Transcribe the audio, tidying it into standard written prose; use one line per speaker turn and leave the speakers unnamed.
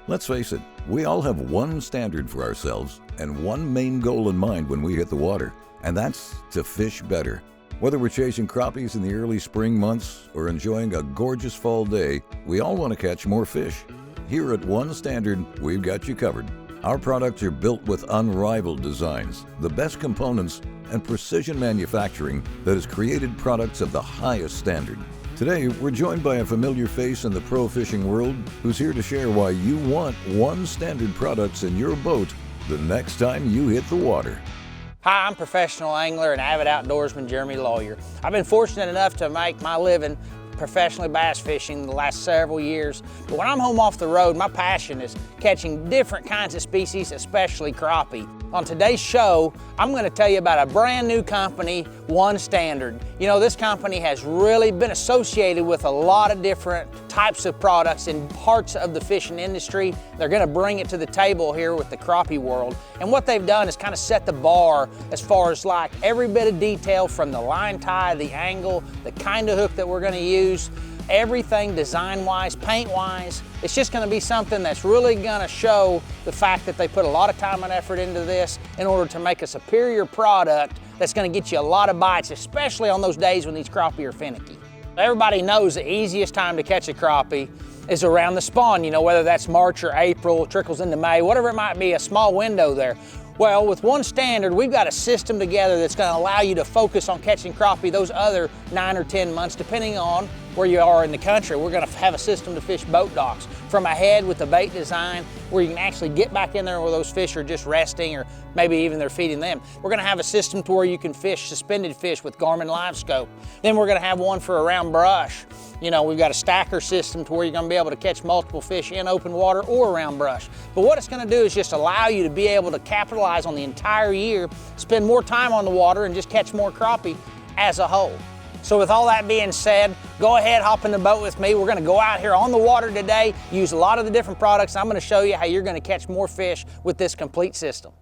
Let's face it, we all have one standard for ourselves and one main goal in mind when we hit the water, and that's to fish better. Whether we're chasing crappies in the early spring months or enjoying a gorgeous fall day, we all want to catch more fish. Here at One Standard, we've got you covered. Our products are built with unrivaled designs, the best components, and precision manufacturing that has created products of the highest standard. Today, we're joined by a familiar face in the pro fishing world who's here to share why you want One Standard products in your boat the next time you hit the water.
Hi, I'm professional angler and avid outdoorsman Jeremy Lawyer. I've been fortunate enough to make my living professionally bass fishing the last several years. But when I'm home off the road, my passion is catching different kinds of species, especially crappie. On today's show, I'm going to tell you about a brand new company, One Standard. You know, this company has really been associated with a lot of different types of products in parts of the fishing industry. They're going to bring it to the table here with the crappie world. And what they've done is kind of set the bar as far as like every bit of detail from the line tie, the angle, the kind of hook that we're going to use, everything design-wise, paint-wise. It's just going to be something that's really going to show the fact that they put a lot of time and effort into this in order to make a superior product that's going to get you a lot of bites, especially on those days when these crappie are finicky. Everybody knows the easiest time to catch a crappie is around the spawn, you know, whether that's March or April, trickles into May, whatever it might be, a small window there. Well, with One Standard, we've got a system together that's going to allow you to focus on catching crappie those other 9 or 10 months, depending on where you are in the country. We're going to have a system to fish boat docks from ahead with the bait design where you can actually get back in there where those fish are just resting or maybe even they're feeding them. We're going to have a system to where you can fish suspended fish with Garmin Live Scope. Then we're going to have one for around brush. You know, we've got a stacker system to where you're going to be able to catch multiple fish in open water or around brush. But what it's going to do is just allow you to be able to capitalize on the entire year, spend more time on the water and just catch more crappie as a whole. So with all that being said, go ahead, hop in the boat with me. We're going to go out here on the water today, use a lot of the different products. I'm going to show you how you're going to catch more fish with this complete system.